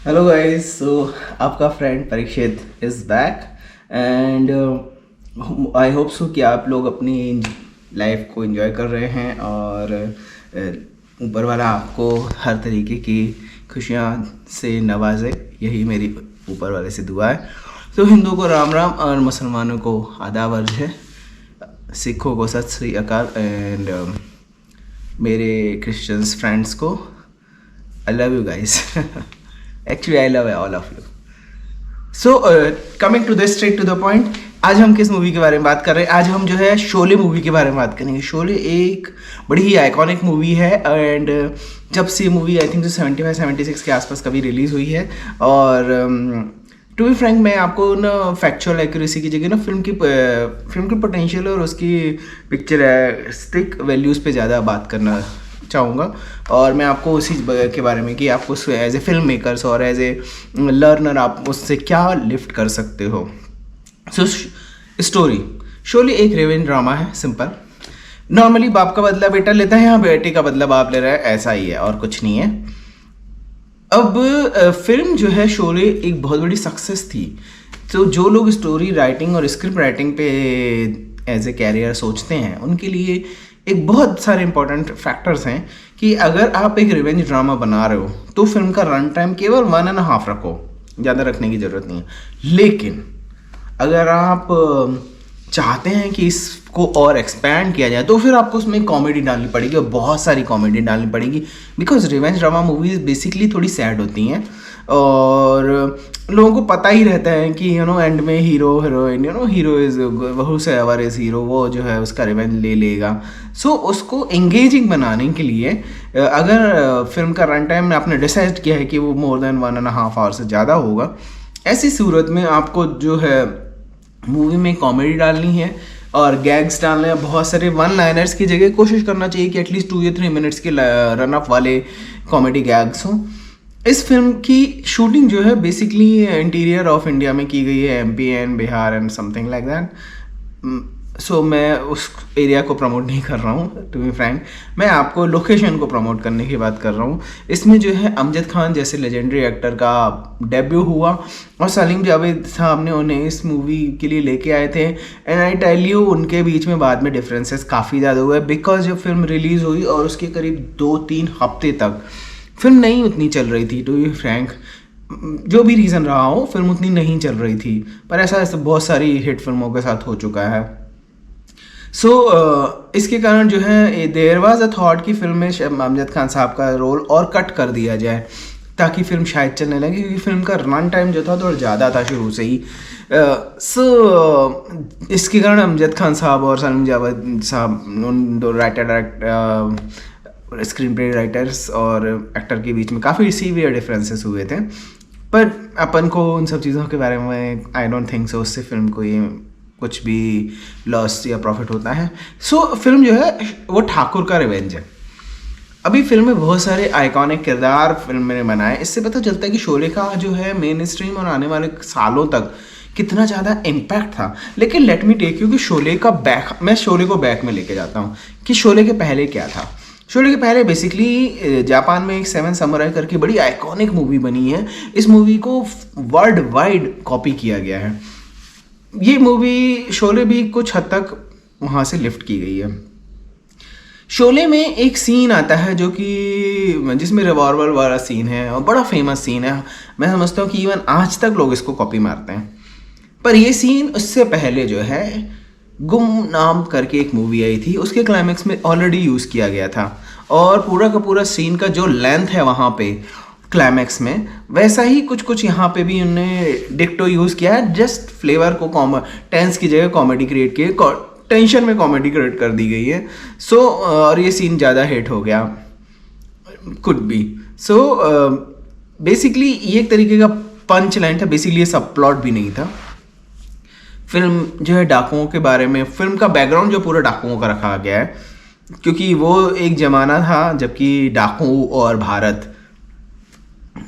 Hello guys, सो आपका friend Parikshit is back and I hope so कि आप लोग अपनी लाइफ को एंजॉय कर रहे हैं और ऊपर वाला आपको हर तरीके की खुशियाँ से नवाजे, यही मेरी ऊपर वाले से दुआ है। तो हिंदुओं को राम राम और मुसलमानों को आदाब अर्ज है, सिखों को सत श्री अकाल एंड मेरे क्रिश्चियंस फ्रेंड्स को I love you guys. Actually I love all of you. So coming to the straight to the point, आज हम किस मूवी के बारे में बात कर रहे हैं? आज हम जो है शोले मूवी के बारे में बात करेंगे। शोले एक बड़ी ही आइकॉनिक मूवी है एंड जब से मूवी आई थिंक 75-76 के आसपास कभी रिलीज़ हुई है। और टू बी फ्रैंक, मैं आपको ना फैक्चुअल एक्यूरेसी की जगह ना फिल्म की पोटेंशियल और उसकी पिक्चरिस्टिक वैल्यूज़ पे ज़्यादा बात करना चाहूँगा। और मैं आपको उसी के बारे में कि आपको एज ए फिल्म मेकर्स और एज ए लर्नर आप उससे क्या लिफ्ट कर सकते हो। सो स्टोरी, शोले एक रेवेंज ड्रामा है, सिंपल। नॉर्मली बाप का बदला बेटा लेता है, यहाँ बेटे का बदला बाप ले रहा है, ऐसा ही है और कुछ नहीं है। अब फिल्म जो है शोले एक बहुत बड़ी सक्सेस थी। तो जो लोग स्टोरी राइटिंग और स्क्रिप्ट राइटिंग पे एज ए कैरियर सोचते हैं, उनके लिए एक बहुत सारे इंपॉर्टेंट फैक्टर्स हैं कि अगर आप एक रिवेंज ड्रामा बना रहे हो तो फिल्म का रन टाइम केवल 1.5 रखो, ज़्यादा रखने की ज़रूरत नहीं है। लेकिन अगर आप चाहते हैं कि इसको और एक्सपैंड किया जाए तो फिर आपको उसमें कॉमेडी डालनी पड़ेगी और बहुत सारी कॉमेडी डालनी पड़ेगी, because revenge drama movies basically थोड़ी सैड होती हैं और लोगों को पता ही रहता है कि एंड में हीरो हीरोइन हीरो इज वहू से एवर इज हीरो, वो जो है उसका रिवेंज ले लेगा। सो उसको एंगेजिंग बनाने के लिए अगर फिल्म का रन टाइम आपने डिसाइड किया है कि वो मोर देन 1.5 आवर से ज़्यादा होगा, ऐसी सूरत में आपको जो है मूवी में कॉमेडी डालनी है और गैग्स डालने हैं। बहुत सारे वन लाइनर्स की जगह कोशिश करना चाहिए कि एटलीस्ट 2 या 3 मिनट्स के रन अप वाले कॉमेडी गैग्स हों। इस फिल्म की शूटिंग जो है बेसिकली इंटीरियर ऑफ इंडिया में की गई है, MP and Bihar and something like that. So मैं उस एरिया को प्रमोट नहीं कर रहा हूँ, टू बी फ्रैंक। मैं आपको लोकेशन को प्रमोट करने की बात कर रहा हूँ। इसमें जो है अमजद खान जैसे लेजेंडरी एक्टर का डेब्यू हुआ और सलीम जावेद साहब ने उन्हें इस मूवी के लिए लेके आए थे। एंड आई टेल यू, उनके बीच में बाद में डिफरेंसेस काफ़ी ज़्यादा हुए, बिकॉज जब फिल्म रिलीज़ हुई और उसके करीब 2-3 हफ्ते तक फिल्म नहीं उतनी चल रही थी, टू बी फ्रैंक। जो भी रीज़न रहा हो, फिल्म उतनी नहीं चल रही थी, पर ऐसा बहुत सारी हिट फिल्मों के साथ हो चुका है। सो इसके कारण जो है देयर वाज अ थॉट कि फिल्म में अमजद खान साहब का रोल और कट कर दिया जाए ताकि फिल्म शायद चलने लगे, क्योंकि फिल्म का रन टाइम जो था थोड़ा ज़्यादा था शुरू से ही। इसके कारण अमजद खान साहब और सलीम जावेद साहब, उन दो स्क्रीन प्ले राइटर्स और एक्टर के बीच में काफ़ी सीवियर डिफरेंसेस हुए थे। पर अपन को उन सब चीज़ों के बारे में आई डोंट थिंक सो उससे फिल्म को ये कुछ भी लॉस या प्रॉफिट होता है। सो फिल्म जो है वो ठाकुर का रिवेंज है। अभी फिल्म में बहुत सारे आइकॉनिक किरदार फिल्म में बनाए, इससे पता चलता है कि शोले का जो है मेन स्ट्रीम और आने वाले सालों तक कितना ज़्यादा इम्पैक्ट था। लेकिन लेट मी टेक यू कि शोले का मैं शोले को बैक में लेके जाता हूँ कि शोले के पहले क्या था। शोले के पहले बेसिकली जापान में एक 7 समुराई करके बड़ी आइकॉनिक मूवी बनी है। इस मूवी को वर्ल्ड वाइड कॉपी किया गया है। ये मूवी शोले भी कुछ हद तक वहाँ से लिफ्ट की गई है। शोले में एक सीन आता है जो कि जिसमें रिवॉल्वर वाला सीन है और बड़ा फेमस सीन है। मैं समझता हूँ कि इवन आज तक लोग इसको कॉपी मारते हैं। पर ये सीन उससे पहले जो है गुम नाम करके एक मूवी आई थी, उसके क्लाइमैक्स में ऑलरेडी यूज़ किया गया था और पूरा का पूरा सीन का जो लेंथ है वहाँ पे क्लाइमैक्स में, वैसा ही कुछ यहाँ पे भी उन्होंने डिक्टो यूज़ किया है। जस्ट फ्लेवर को टेंस की जगह कॉमेडी क्रिएट की, टेंशन में कॉमेडी क्रिएट कर दी गई है। सो और ये सीन ज़्यादा हिट हो गया, कुड बी। सो बेसिकली ये एक तरीके का पंच लाइन था, बेसिकली ये सब प्लॉट भी नहीं था। फिल्म जो है डाकुओं के बारे में, फिल्म का बैकग्राउंड जो पूरा डाकुओं का रखा गया है, क्योंकि वो एक ज़माना था जबकि डाकू और भारत,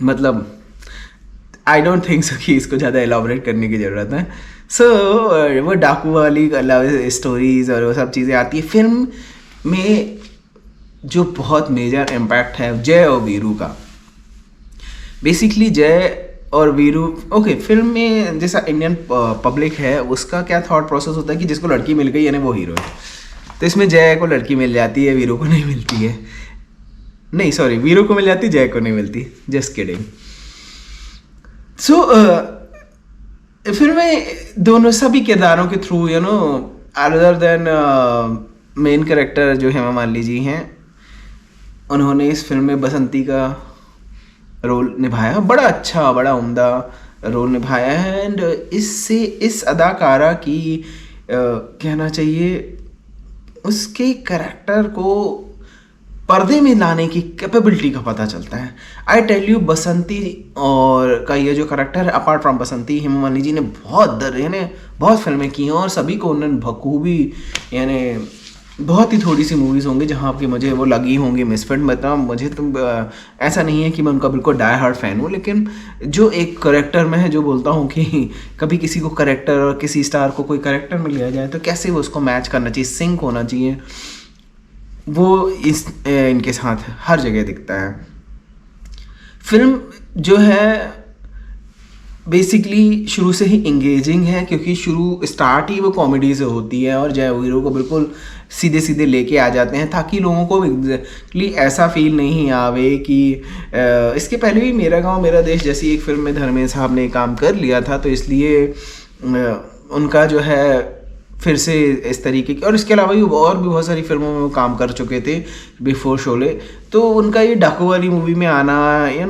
मतलब आई डोंट थिंक सो कि इसको ज़्यादा एलाबोरेट करने की ज़रूरत है। सो वो डाकू वाली स्टोरीज़ और वो सब चीज़ें आती है फिल्म में। जो बहुत मेजर इम्पैक्ट है जय और वीरू का, बेसिकली जय और वीरू, ओके, फिल्म में जैसा इंडियन पब्लिक है उसका क्या थॉट प्रोसेस होता है कि जिसको लड़की मिल गई यानी वो हीरो है, तो इसमें जय को लड़की मिल जाती है, वीरू को नहीं मिलती है, नहीं सॉरी, वीरू को मिल जाती, जय को नहीं मिलती, जस्ट किडिंग। सो फिल्म में दोनों सभी किरदारों के through other than main character जो हेमा मालिनी जी हैं, उन्होंने इस फिल्म में बसंती का रोल निभाया, बड़ा अच्छा, बड़ा उम्दा रोल निभाया है। एंड इससे इस अदाकारा की कहना चाहिए उसके कैरेक्टर को पर्दे में लाने की कैपेबिलिटी का पता चलता है। आई टेल यू, बसंती और का ये जो कैरेक्टर है, अपार्ट फ्रॉम बसंती, हेमा मालिनी जी ने बहुत फिल्में की हैं और सभी को उन्होंने बखूबी बहुत ही थोड़ी सी मूवीज़ होंगी जहाँ आपकी मुझे वो लगी होंगी मिसफिट। मतलब मुझे तो ऐसा नहीं है कि मैं उनका बिल्कुल डाई हार्ड फ़ैन हूँ, लेकिन जो एक करेक्टर में है, जो बोलता हूँ कि कभी किसी को करेक्टर और किसी स्टार को कोई करेक्टर में लिया जाए तो कैसे वो उसको मैच करना चाहिए, सिंक होना चाहिए, वो इनके साथ हर जगह दिखता है। फिल्म जो है बेसिकली शुरू से ही इंगेजिंग है, क्योंकि स्टार्ट ही वो कॉमेडी से होती है और जय हीरो को बिल्कुल सीधे सीधे लेके आ जाते हैं, ताकि लोगों को एग्जैक्टली ऐसा फील नहीं आवे कि इसके पहले भी मेरा गांव मेरा देश जैसी एक फिल्म में धर्मेंद्र साहब ने काम कर लिया था, तो इसलिए उनका जो है फिर से इस तरीके की, और इसके अलावा भी और भी बहुत सारी फिल्मों में वो काम कर चुके थे बिफोर शोले, तो उनका ये डाकू वाली मूवी में आना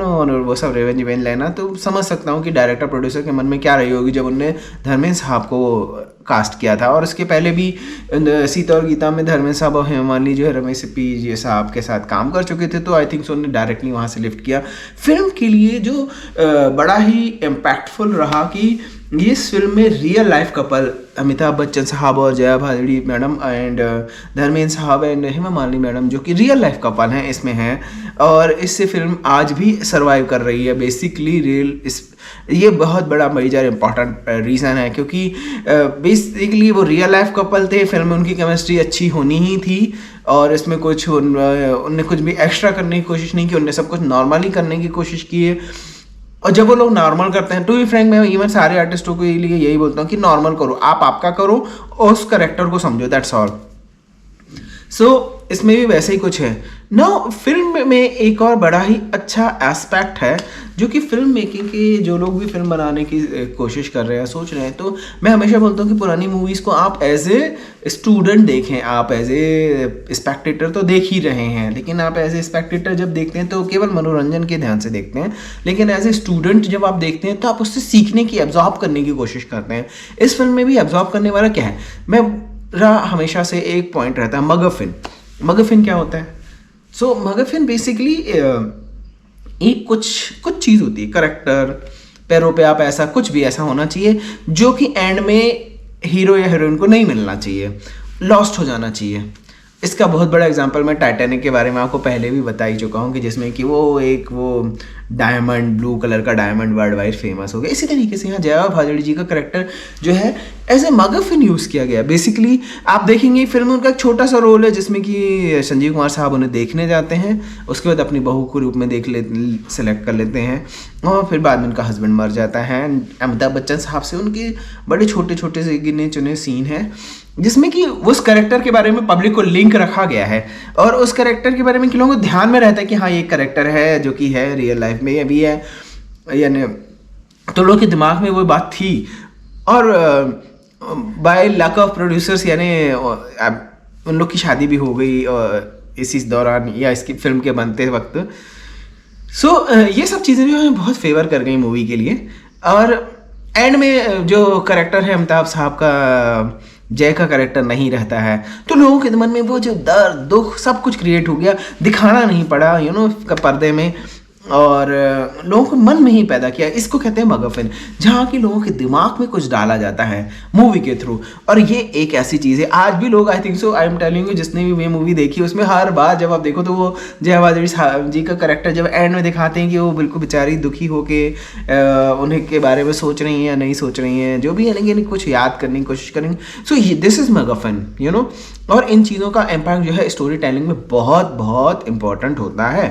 और वो सब रेवेंज इवेंज लेना, तो समझ सकता हूँ कि डायरेक्टर प्रोड्यूसर के मन में क्या रही होगी जब उनने धर्मेंद्र साहब को कास्ट किया था। और इसके पहले भी सीता और गीता में धर्मेंद्र साहब और हेमा मालिनी जो है रमेश सिप्पी जी साहब के साथ काम कर चुके थे, तो आई थिंक सो उन्होंने डायरेक्टली वहाँ से लिफ्ट किया फिल्म के लिए, जो बड़ा ही इम्पैक्टफुल रहा कि इस फिल्म में real life couple Amitabh Bachchan साहब और जया भादुड़ी मैडम एंड धर्मेंद्र साहब एंड हेमा मालिनी मैडम, जो कि रियल लाइफ कपल हैं, इसमें हैं, और इससे फिल्म आज भी सर्वाइव कर रही है बेसिकली ये बहुत बड़ा मेजर इंपॉर्टेंट रीज़न है, क्योंकि बेसिकली वो रियल लाइफ कपल थे, फिल्म में उनकी केमिस्ट्री अच्छी होनी ही थी, और इसमें कुछ उनने कुछ भी एक्स्ट्रा करने की कोशिश नहीं की, उनने सब कुछ नॉर्मली करने की कोशिश की है। और जब वो लोग नॉर्मल करते हैं, टू बी फ्रैंक मैं इवन सारे आर्टिस्टों के लिए यही बोलता हूँ कि नॉर्मल करो, आप आपका करो और उस कैरेक्टर को समझो, दैट्स ऑल। सो इसमें भी वैसे ही कुछ है ना। फिल्म में एक और बड़ा ही अच्छा एस्पेक्ट है, जो कि फिल्म मेकिंग के जो लोग भी फिल्म बनाने की कोशिश कर रहे हैं, सोच रहे हैं, तो मैं हमेशा बोलता हूँ कि पुरानी मूवीज़ को आप एज ए स्टूडेंट देखें, आप एज ए स्पेक्टेटर तो देख ही रहे हैं, लेकिन आप एज ए स्पेक्टेटर जब देखते हैं तो केवल मनोरंजन के ध्यान से देखते हैं, लेकिन एज ए स्टूडेंट जब आप देखते हैं तो आप उससे सीखने की, एब्जॉर्ब करने की कोशिश करते हैं। इस फिल्म में भी एब्जॉर्ब करने वाला क्या है, मेरा हमेशा से एक पॉइंट रहता है, मगफिन क्या होता है। सो मगफिन बेसिकली एक कुछ चीज़ होती है, करेक्टर, पैरों पे आप ऐसा कुछ भी ऐसा होना चाहिए जो कि एंड में हीरो या हीरोइन को नहीं मिलना चाहिए, लॉस्ट हो जाना चाहिए। इसका बहुत बड़ा एग्जांपल मैं टाइटैनिक के बारे में आपको पहले भी बता ही चुका हूँ कि जिसमें कि वो डायमंड, ब्लू कलर का डायमंड वर्ल्ड वाइड फेमस हो गया। इसी तरीके से यहाँ जया भादुड़ी जी का करेक्टर जो है एज ए मगफिन यूज़ किया गया। बेसिकली आप देखेंगे फिल्म में उनका एक छोटा सा रोल है, जिसमें कि संजीव कुमार साहब उन्हें देखने जाते हैं, उसके बाद अपनी बहू के रूप में सेलेक्ट कर लेते हैं, और फिर बाद में उनका हस्बैंड मर जाता है। अमिताभ बच्चन साहब से उनके बड़े छोटे छोटे से गिने चुने सीन हैं, जिसमें कि उस कैरेक्टर के बारे में पब्लिक को लिंक रखा गया है, और उस कैरेक्टर के बारे में कि लोगों को ध्यान में रहता है कि हाँ ये कैरेक्टर है जो कि है रियल लाइफ में अभी है, यानी तो लोगों के दिमाग में वो बात थी। और बाय लक ऑफ प्रोड्यूसर्स, यानी उन लोग की शादी भी हो गई इसी दौरान या इसकी फिल्म के बनते वक्त। सो ये सब चीज़ें भी हमें बहुत फेवर कर गई मूवी के लिए। और एंड में जो कैरेक्टर है अमिताभ साहब का, जय का कैरेक्टर नहीं रहता है, तो लोगों के मन में वो जो दर्द, दुख सब कुछ क्रिएट हो गया, दिखाना नहीं पड़ा पर्दे में, और लोगों को मन में ही पैदा किया। इसको कहते हैं मगफिन, जहाँ की लोगों के दिमाग में कुछ डाला जाता है मूवी के थ्रू। और ये एक ऐसी चीज़ है, आज भी लोग, I think so, I am telling you, जिसने भी ये मूवी देखी उसमें हर बार जब आप देखो तो वो जया भादुड़ी जी का कैरेक्टर जब एंड में दिखाते हैं कि वो बिल्कुल बेचारी दुखी होके उन्हें के बारे में सोच रही हैं या नहीं सोच रही हैं, जो भी है, लेकिन कुछ याद करने की कोशिश करेंगे। सो दिस इज़ मगफिन, और इन चीज़ों का इम्पैक्ट जो है स्टोरी टेलिंग में बहुत बहुत इंपॉर्टेंट होता है।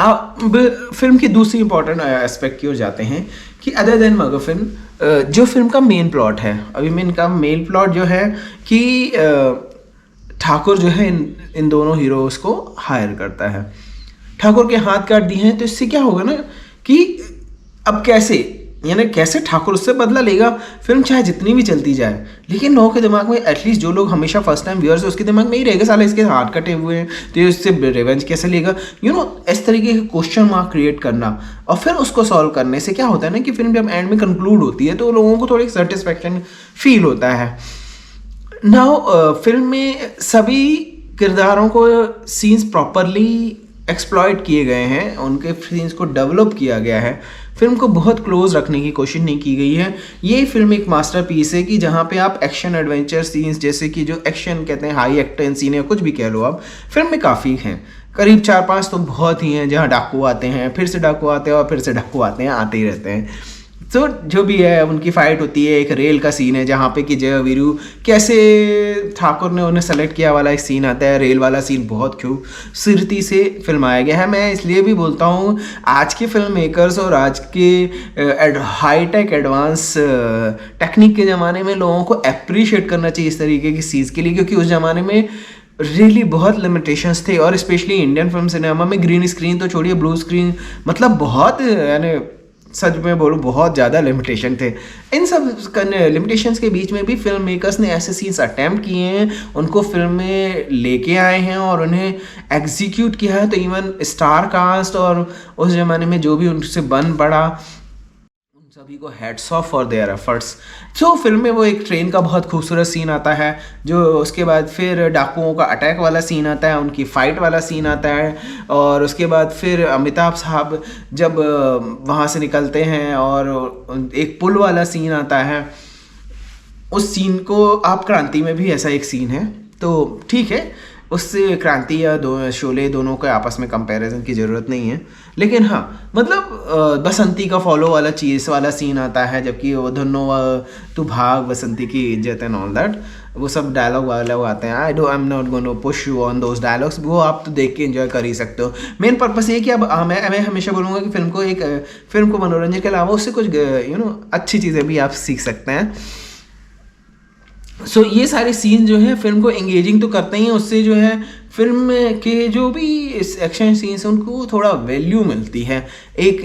अब फिल्म की दूसरी इंपॉर्टेंट एस्पेक्ट की ओर जाते हैं कि अदर देन मगफिन, जो फिल्म का मेन प्लॉट है, अभी मेन का मेन प्लॉट जो है कि ठाकुर जो है इन दोनों हीरोज़ को हायर करता है। ठाकुर के हाथ काट दिए हैं, तो इससे क्या होगा ना कि अब कैसे, यानी कैसे ठाकुर उससे बदला लेगा। फिल्म चाहे जितनी भी चलती जाए, लेकिन लोगों के दिमाग में, एटलीस्ट जो लोग हमेशा फर्स्ट टाइम व्यूअर्स है, उसके दिमाग में ही रहेगा साला इसके हाथ कटे हुए हैं तो ये उससे रिवेंज कैसे लेगा, इस तरीके के क्वेश्चन मार्क क्रिएट करना। और फिर उसको सॉल्व करने से क्या होता है ना कि फिल्म जब एंड में कंक्लूड होती है तो लोगों को थोड़ी सेटिस्फेक्शन फील होता है। नाउ फिल्म में सभी किरदारों को सीन्स प्रॉपरली एक्सप्लॉइट किए गए हैं, उनके सीन्स को डेवलप किया गया है, फिल्म को बहुत क्लोज रखने की कोशिश नहीं की गई है। ये फिल्म एक मास्टरपीस है कि जहाँ पे आप एक्शन एडवेंचर सीन्स, जैसे कि जो एक्शन कहते हैं, हाई एक्टेन सीन है, कुछ भी कह लो आप, फिल्म में काफ़ी हैं। करीब 4-5 तो बहुत ही हैं, जहाँ डाकू आते हैं, फिर से डाकू आते हैं और फिर से डाकू आते हैं, आते ही रहते हैं। तो जो भी है उनकी फ़ाइट होती है। एक रेल का सीन है जहाँ पे कि जय वीरू कैसे ठाकुर ने उन्हें सेलेक्ट किया वाला एक सीन आता है। रेल वाला सीन बहुत खूबसूरती से फिल्माया गया है। मैं इसलिए भी बोलता हूँ आज के फिल्म मेकर्स और आज के हाईटेक एडवांस टेक्निक के ज़माने में लोगों को अप्रिशिएट करना चाहिए इस तरीके की चीज़ के लिए, क्योंकि उस ज़माने में रियली बहुत लिमिटेशंस थे। और स्पेशली इंडियन फिल्म सिनेमा में ग्रीन स्क्रीन तो छोड़िए, ब्लू स्क्रीन, मतलब बहुत, यानी सच में बोलूँ बहुत ज़्यादा लिमिटेशन थे। इन सब लिमिटेशंस के बीच में भी फिल्म मेकर्स ने ऐसे सीन्स अटैम्प्ट किए हैं, उनको फिल्म में लेके आए हैं और उन्हें एग्जीक्यूट किया है। तो इवन स्टार कास्ट और उस ज़माने में जो भी उनसे बन पड़ा, उन सभी को heads of for their efforts. जो फिल्म में वो एक ट्रेन का बहुत खूबसूरत सीन आता है, जो उसके बाद फिर डाकुओं का अटैक वाला सीन आता है, उनकी फ़ाइट वाला सीन आता है, और उसके बाद फिर अमिताभ साहब जब वहाँ से निकलते हैं और एक पुल वाला सीन आता है। उस सीन को आप क्रांति में भी ऐसा एक सीन है, तो ठीक है, उससे क्रांति या शोले दोनों के आपस में कंपैरिजन की ज़रूरत नहीं है। लेकिन हाँ, मतलब बसंती का फॉलो वाला चीज़ वाला सीन आता है, जबकि वो धनो तू भाग बसंती की इज्जत एंड ऑल दैट, वो सब डायलॉग वाले वो आते हैं। I am not gonna push you on those dialogues, वो आप तो देख के एंजॉय कर ही सकते हो। मेन पर्पस ये कि अब मैं हमेशा बोलूँगा कि फिल्म को मनोरंजन के अलावा उससे कुछ अच्छी चीज़ें भी आप सीख सकते हैं। सो ये सारे सीन जो है फिल्म को एंगेजिंग तो करते ही हैं, उससे जो है फिल्म के जो भी एक्शन सीन्स हैं उनको थोड़ा वैल्यू मिलती है। एक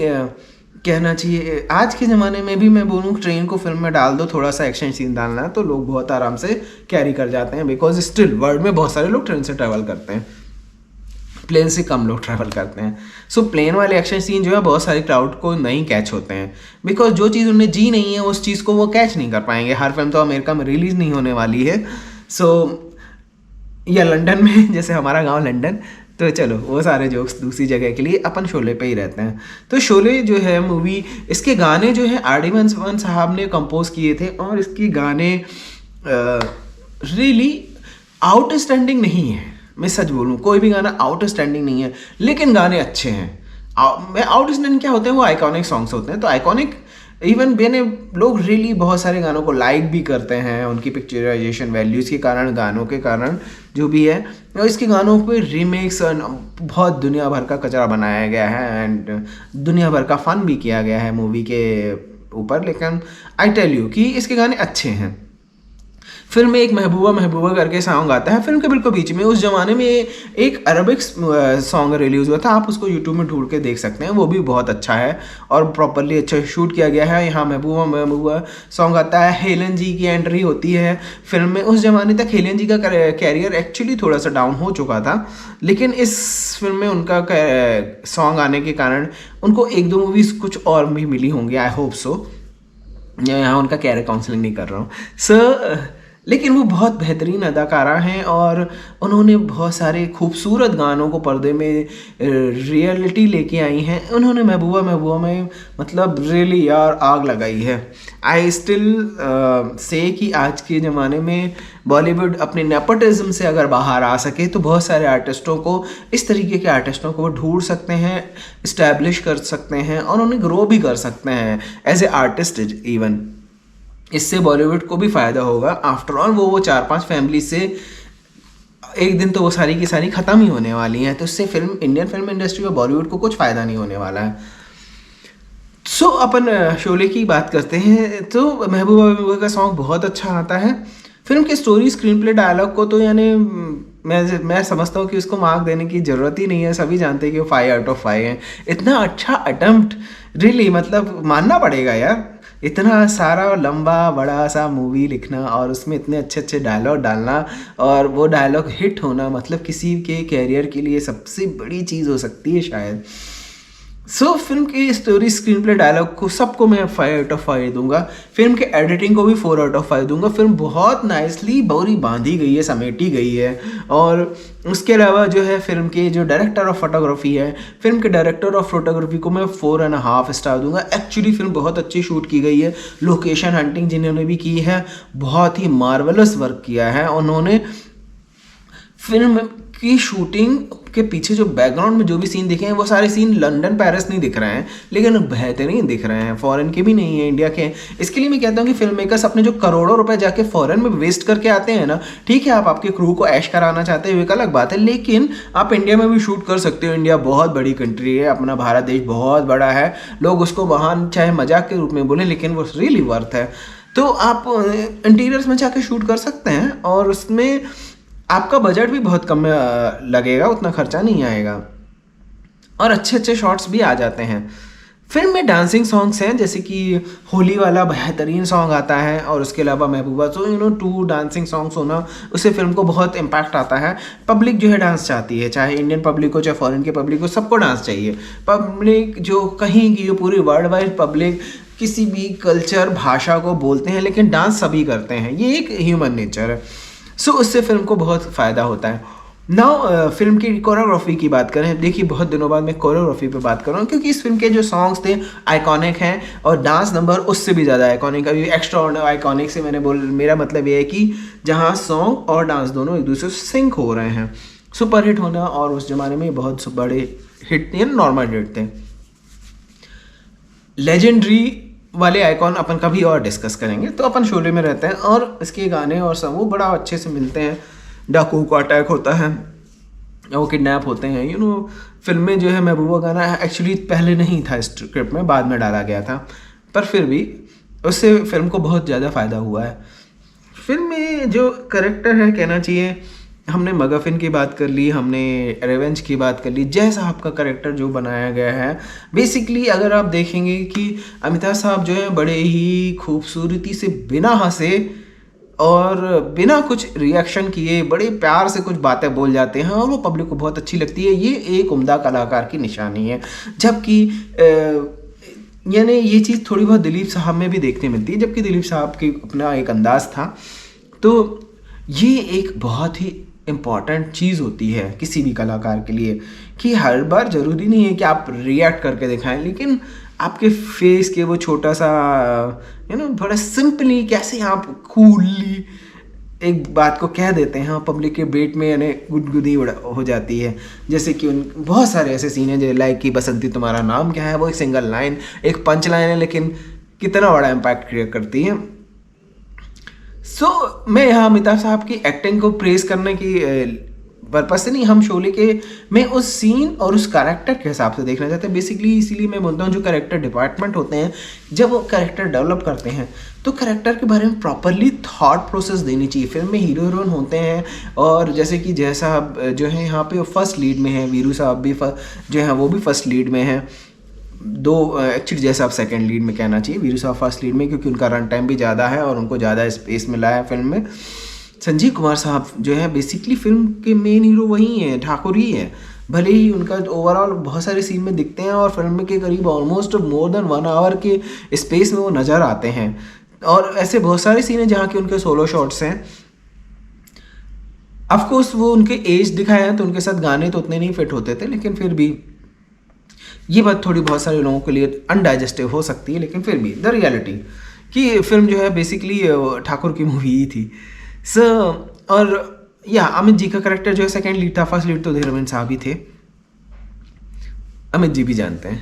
कहना चाहिए आज के ज़माने में भी मैं बोलूँ, ट्रेन को फिल्म में डाल दो, थोड़ा सा एक्शन सीन डालना है तो लोग बहुत आराम से कैरी कर जाते हैं, बिकॉज स्टिल वर्ल्ड में बहुत सारे लोग ट्रेन से ट्रैवल करते हैं, प्लेन से कम लोग ट्रैवल करते हैं। सो प्लेन वाले एक्शन सीन जो है बहुत सारे क्राउड को नहीं कैच होते हैं, बिकॉज जो चीज़ उन्हें जी नहीं है उस चीज़ को वो कैच नहीं कर पाएंगे। हर फिल्म तो अमेरिका में रिलीज़ नहीं होने वाली है, सो या लंदन में, जैसे हमारा गांव लंदन, तो चलो वो सारे जोक्स दूसरी जगह के लिए, अपन शोले पे ही रहते हैं। तो शोले जो है मूवी, इसके गाने जो है आर डी बर्मन साहब ने कंपोज किए थे, और इसके गाने रियली आउटस्टैंडिंग नहीं है। मैं सच बोलूँ, कोई भी गाना आउटस्टैंडिंग नहीं है, लेकिन गाने अच्छे हैं। आउटस्टैंडिंग क्या होते हैं, वो आइकॉनिक सॉन्ग्स होते हैं। तो आइकॉनिक इवन मैंने लोग रियली बहुत सारे गानों को लाइक भी करते हैं उनकी पिक्चराइजेशन वैल्यूज़ के कारण, गानों के कारण जो भी है। और इसके गानों पे रीमेक्स बहुत दुनिया भर का कचरा बनाया गया है, एंड दुनिया भर का फ़न भी किया गया है मूवी के ऊपर। लेकिन आई टेल यू कि इसके गाने अच्छे हैं। फिल्म में एक महबूबा महबूबा करके सॉन्ग आता है फिल्म के बिल्कुल बीच में। उस ज़माने में एक अरबिक सॉन्ग रिलीज़ हुआ था, आप उसको यूट्यूब में ढूंढ के देख सकते हैं, वो भी बहुत अच्छा है और प्रॉपरली अच्छा शूट किया गया है। यहाँ महबूबा महबूबा सॉन्ग आता है, हेलन जी की एंट्री होती है फिल्म में। उस ज़माने तक हेलन जी का कैरियर एक्चुअली थोड़ा सा डाउन हो चुका था, लेकिन इस फिल्म में उनका सॉन्ग आने के कारण उनको 1-2 मूवीज़ कुछ और भी मिली होंगी, आई होप सो। यहाँ उनका कैरियर काउंसलिंग नहीं कर रहा हूँ लेकिन वो बहुत बेहतरीन अदाकारा हैं और उन्होंने बहुत सारे खूबसूरत गानों को पर्दे में रियलिटी लेके आई हैं। उन्होंने महबूबा महबूबा में मतलब रियली यार आग लगाई है। आई स्टिल से कि आज के ज़माने में बॉलीवुड अपने नेपोटिज्म से अगर बाहर आ सके तो बहुत सारे आर्टिस्टों को, इस तरीके के आर्टिस्टों को ढूंढ सकते हैं, इस्टेब्लिश कर सकते हैं और उन्हें ग्रो भी कर सकते हैं एज ए आर्टिस्ट। इवन इससे बॉलीवुड को भी फ़ायदा होगा। आफ्टर ऑल वो 4-5 फैमिली से एक दिन तो वो सारी की सारी ख़त्म ही होने वाली हैं, तो इससे इंडियन फिल्म इंडस्ट्री और बॉलीवुड को कुछ फ़ायदा नहीं होने वाला है। सो अपन शोले की बात करते हैं, तो महबूबा महबूबा का सॉन्ग बहुत अच्छा आता है। फिल्म की स्टोरी, स्क्रीन प्ले, डायलॉग को तो यानी मैं समझता हूँ कि उसको मार्क देने की ज़रूरत ही नहीं है, सभी जानते हैं कि वो 5/5 है। इतना अच्छा अटेम्प्ट, रियली मतलब मानना पड़ेगा यार, इतना सारा लंबा बड़ा सा मूवी लिखना और उसमें इतने अच्छे अच्छे डायलॉग डालना और वो डायलॉग हिट होना, मतलब किसी के कैरियर के लिए सबसे बड़ी चीज़ हो सकती है शायद। फिल्म की स्टोरी, स्क्रीन प्ले, डायलॉग को सबको मैं 5/5 दूंगा। फिल्म के एडिटिंग को भी 4/5 दूंगा। फिल्म बहुत नाइसली बोरी बांधी गई है, समेटी गई है। और उसके अलावा जो है फिल्म के जो डायरेक्टर ऑफ फोटोग्राफी है, फिल्म के डायरेक्टर ऑफ फोटोग्राफी को मैं 4.5 स्टार दूंगा। एक्चुअली फिल्म बहुत अच्छी शूट की गई है। लोकेशन हंटिंग जिन्होंने भी की है, बहुत ही मार्वलस वर्क किया है उन्होंने। फिल्म की शूटिंग के पीछे जो बैकग्राउंड में जो भी सीन दिखे हैं, वो सारे सीन लंदन पेरिस नहीं दिख रहे हैं, लेकिन बेहतरीन दिख रहे हैं, फॉरेन के भी नहीं है, इंडिया के हैं। इसके लिए मैं कहता हूँ कि फिल्म मेकर्स अपने जो करोड़ों रुपए जाके फॉरेन में वेस्ट करके आते हैं ना, ठीक है आप आपके क्रू को ऐश कराना चाहते हैं, एक अलग बात है, लेकिन आप इंडिया में भी शूट कर सकते हो। इंडिया बहुत बड़ी कंट्री है, अपना भारत देश बहुत बड़ा है। लोग उसको वहाँ चाहे मजाक के रूप में बोले, लेकिन वो रियली वर्थ है। तो आप इंटीरियर्स में जाके शूट कर सकते हैं और उसमें आपका बजट भी बहुत कम लगेगा, उतना खर्चा नहीं आएगा और अच्छे अच्छे शॉट्स भी आ जाते हैं। फिल्म में डांसिंग सॉन्ग्स हैं, जैसे कि होली वाला बेहतरीन सॉन्ग आता है और उसके अलावा महबूबा, तो 2 डांसिंग सॉन्ग्स होना, उससे फिल्म को बहुत इम्पैक्ट आता है। पब्लिक जो है डांस चाहती है, चाहे इंडियन पब्लिक हो चाहे फॉरेन की पब्लिक हो, सबको डांस चाहिए। पब्लिक जो कहीं की, जो पूरी वर्ल्ड वाइड पब्लिक किसी भी कल्चर भाषा को बोलते हैं, लेकिन डांस सभी करते हैं, ये एक ह्यूमन नेचर है। उससे फिल्म को बहुत फ़ायदा होता है। नाउ फिल्म की कोरियोग्राफी की बात करें, देखिए बहुत दिनों बाद मैं कोरियोग्राफी पे बात कर रहा हूँ, क्योंकि इस फिल्म के जो सॉन्ग्स थे आइकॉनिक हैं और डांस नंबर उससे भी ज़्यादा आइकॉनिक। अभी एक्स्ट्रा आइकॉनिक से मेरा मतलब ये है कि जहाँ सॉन्ग और डांस दोनों एक दूसरे से सिंक हो रहे हैं। सुपर हिट होना, और उस ज़माने में बहुत बड़े हिट थे, नॉर्मल हिट थे। लेजेंडरी वाले आइकॉन अपन कभी और डिस्कस करेंगे, तो अपन शोले में रहते हैं और इसके गाने और सब वो बड़ा अच्छे से मिलते हैं। डाकुओं को अटैक होता है, वो किडनैप होते हैं, फिल्म में जो है महबूबा गाना एक्चुअली पहले नहीं था स्क्रिप्ट में, बाद में डाला गया था, पर फिर भी उससे फिल्म को बहुत ज़्यादा फ़ायदा हुआ है। फिल्म में जो करेक्टर है, कहना चाहिए, हमने मगाफिन की बात कर ली, हमने रेवेंज की बात कर ली, जय साहब का करेक्टर जो बनाया गया है, बेसिकली अगर आप देखेंगे कि अमिताभ साहब जो है बड़े ही खूबसूरती से बिना हंसे और बिना कुछ रिएक्शन किए बड़े प्यार से कुछ बातें बोल जाते हैं और वो पब्लिक को बहुत अच्छी लगती है। ये एक उम्दा कलाकार की निशानी है। जबकि यानी ये चीज़ थोड़ी बहुत दिलीप साहब में भी देखने मिलती है, जबकि दिलीप साहब की अपना एक अंदाज था। तो ये एक बहुत ही इम्पॉर्टेंट चीज़ होती है किसी भी कलाकार के लिए, कि हर बार ज़रूरी नहीं है कि आप रिएक्ट करके दिखाएं, लेकिन आपके फेस के वो छोटा सा बड़ा सिंपली कैसे आप कूलली एक बात को कह देते हैं, पब्लिक के बेट में यानी गुदगुदी हो जाती है। जैसे कि बहुत सारे ऐसे सीन हैं, जो लाइक कि बसंती तुम्हारा नाम क्या है, वो एक सिंगल लाइन, एक पंच लाइन है, लेकिन कितना बड़ा इम्पैक्ट क्रिएट करती है। मैं यहाँ अमिताभ साहब की एक्टिंग को प्रेज करने की पर्पज से नहीं, हम शोले के में उस सीन और उस कैरेक्टर के हिसाब से देखना चाहते हैं बेसिकली। इसीलिए मैं बोलता हूँ जो कैरेक्टर डिपार्टमेंट होते हैं, जब वो कैरेक्टर डेवलप करते हैं तो कैरेक्टर के बारे में प्रॉपरली थॉट प्रोसेस देनी चाहिए। फिल्म में हीरो हीरोइन होते हैं, और जैसे कि जय साहब जो है यहाँ पे फर्स्ट लीड में है, वीरू साहब भी जो है वो भी फर्स्ट लीड में है। एक्चुअली जय साहब सेकेंड लीड में कहना चाहिए, वीरू साहब फर्स्ट लीड में, क्योंकि उनका रन टाइम भी ज़्यादा है और उनको ज़्यादा स्पेस मिला है फिल्म में। संजीव कुमार साहब जो है बेसिकली फिल्म के मेन हीरो वही हैं, ठाकुर ही है। भले ही उनका ओवरऑल बहुत सारे सीन में दिखते हैं और फिल्म के करीब ऑलमोस्ट मोर देन 1 आवर के स्पेस में वो नज़र आते हैं, और ऐसे बहुत सारे सीन हैं जहाँ के उनके सोलो शॉट्स हैं। ऑफकोर्स वो उनके एज दिखाए हैं तो उनके साथ गाने तो उतने नहीं फिट होते थे, लेकिन फिर भी ये बात थोड़ी बहुत सारे लोगों के लिए अनडाइजेस्टिव हो सकती है, लेकिन फिर भी द रियलिटी कि फिल्म जो है बेसिकली ठाकुर की मूवी ही थी। और अमित जी का करेक्टर जो है सेकंड लीड था, फर्स्ट लीड तो धीरेन्द्र साहब ही थे, अमित जी भी जानते हैं।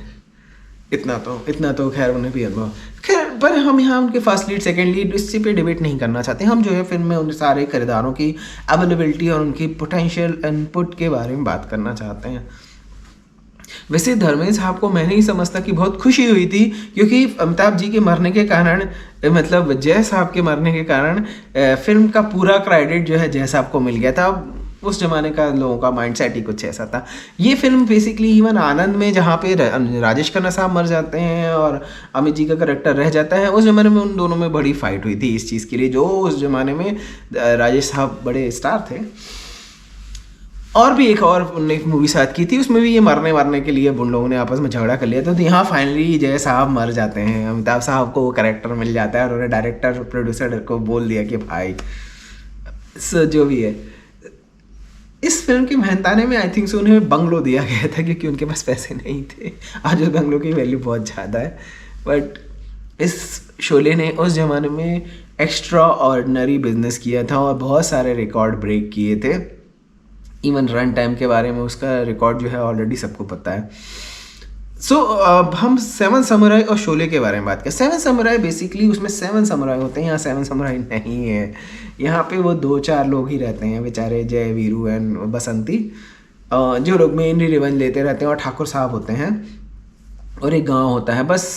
इतना तो खैर उन्हें भी अनुभव। खैर पर हम यहाँ उनके फर्स्ट लीड सेकंड लीड इसी पे डिबेट नहीं करना चाहते। हम जो है फिल्म में उन सारे किरदारों की अवेलेबिलिटी और उनकी पोटेंशियल इनपुट के बारे में बात करना चाहते हैं। वैसे धर्मेंद्र साहब को मैं नहीं समझता कि बहुत खुशी हुई थी, क्योंकि अमिताभ जी के मरने के कारण, मतलब जय साहब के मरने के कारण फिल्म का पूरा क्रेडिट जो है जय साहब को मिल गया था। उस जमाने का लोगों का माइंडसेट ही कुछ ऐसा था। ये फिल्म बेसिकली इवन आनंद में जहाँ पे राजेश खन्ना साहब मर जाते हैं और अमित जी का करेक्टर रह जाता है, उस ज़माने में उन दोनों में बड़ी फाइट हुई थी इस चीज़ के लिए, जो उस ज़माने में राजेश साहब बड़े स्टार थे। और भी एक और उनने एक मूवी साथ की थी, उसमें भी ये मरने के लिए उन लोगों ने आपस में झगड़ा कर लिया था। तो यहाँ फाइनली जय साहब मर जाते हैं, अमिताभ साहब को वो कैरेक्टर मिल जाता है और उन्होंने डायरेक्टर प्रोड्यूसर को बोल दिया कि भाई जो भी है। इस फिल्म के मेहनताने में आई थिंक सो उन्हें बंगलो दिया गया था, क्योंकि उनके पास पैसे नहीं थे। आज उस बंगलो की वैल्यू बहुत ज़्यादा है। बट इस शोले ने उस ज़माने में एक्स्ट्रा ऑर्डिनरी बिजनेस किया था और बहुत सारे रिकॉर्ड ब्रेक किए थे। इवन रन टाइम के बारे में उसका रिकॉर्ड जो है ऑलरेडी सबको पता है। सो अब हम सेवन समुराई और शोले के बारे में बात करें। सेवन समुराई बेसिकली उसमें 7 समुराई होते हैं, यहाँ 7 समुराई नहीं है। यहाँ पे वो 2-4 लोग ही रहते हैं बेचारे, जय, वीरू एंड बसंती, जो लोग मेनली रिवेंज लेते रहते हैं, और ठाकुर साहब होते हैं और एक गांव होता है बस।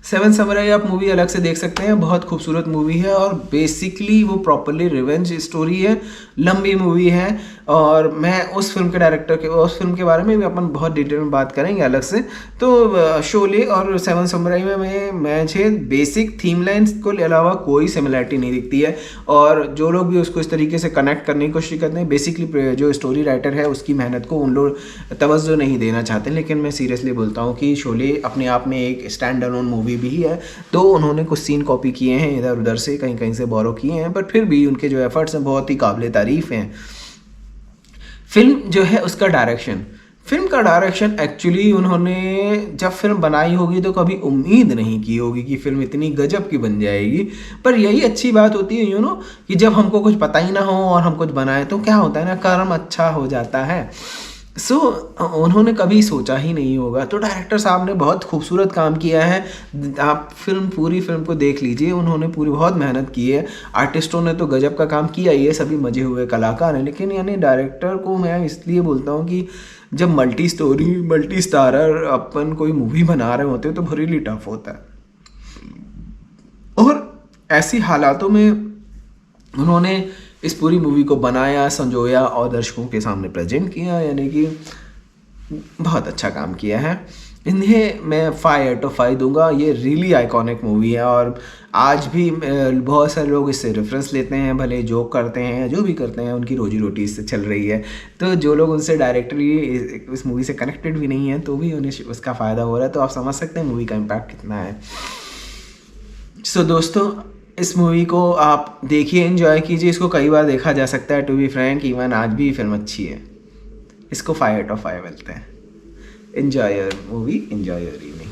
7 समुराई आप मूवी अलग से देख सकते हैं, बहुत खूबसूरत मूवी है और बेसिकली वो प्रॉपरली रिवेंज स्टोरी है, लंबी मूवी है। और मैं उस फिल्म के बारे में भी अपन बहुत डिटेल में बात करेंगे अलग से। तो शोले और 7 समुराई में मुझे बेसिक थीम लाइन्स को अलावा कोई सिमिलरिटी नहीं दिखती है, और जो लोग भी उसको इस तरीके से कनेक्ट करने की कोशिश करते हैं, बेसिकली जो स्टोरी राइटर है उसकी मेहनत को उन लोग तवज्जो नहीं देना चाहते। लेकिन मैं सीरियसली बोलता हूँ कि शोले अपने आप में एक स्टैंड अलोन मूवी भी है। तो उन्होंने कुछ सीन कॉपी किए हैं इधर उधर से, कहीं कहीं से बोरो किए हैं, बट फिर भी उनके जो एफर्ट्स हैं बहुत ही काबिल तारीफ हैं। फिल्म जो है उसका डायरेक्शन, फिल्म का डायरेक्शन एक्चुअली उन्होंने जब फिल्म बनाई होगी तो कभी उम्मीद नहीं की होगी कि फिल्म इतनी गजब की बन जाएगी। पर यही अच्छी बात होती है कि जब हमको कुछ पता ही ना हो और हम कुछ बनाए तो क्या होता है ना, कर्म अच्छा हो जाता है। सो उन्होंने कभी सोचा ही नहीं होगा। तो डायरेक्टर साहब ने बहुत खूबसूरत काम किया है। आप पूरी फिल्म को देख लीजिए, उन्होंने पूरी बहुत मेहनत की है। आर्टिस्टों ने तो गजब का काम किया ही है, सभी मजे हुए कलाकार हैं। लेकिन यानी डायरेक्टर को मैं इसलिए बोलता हूँ कि जब मल्टी स्टारर अपन कोई मूवी बना रहे होते हैं तो रियली टफ होता है। और ऐसी हालातों में उन्होंने इस पूरी मूवी को बनाया, संजोया और दर्शकों के सामने प्रेजेंट किया, यानी कि बहुत अच्छा काम किया है। इन्हें मैं 5/5 दूंगा। ये रियली आइकॉनिक मूवी है और आज भी बहुत सारे लोग इससे रेफरेंस लेते हैं, भले जोक करते हैं, जो भी करते हैं, उनकी रोजी रोटी इससे चल रही है। तो जो लोग उनसे डायरेक्टली इस मूवी से कनेक्टेड भी नहीं है तो भी उन्हें उसका फ़ायदा हो रहा है। तो आप समझ सकते हैं मूवी का इम्पैक्ट कितना है। सो दोस्तों, इस मूवी को आप देखिए, एंजॉय कीजिए। इसको कई बार देखा जा सकता है, टू बी फ्रैंक इवन आज भी फिल्म अच्छी है। इसको 5/5 मिलते हैं। Enjoy your movie, enjoy your evening.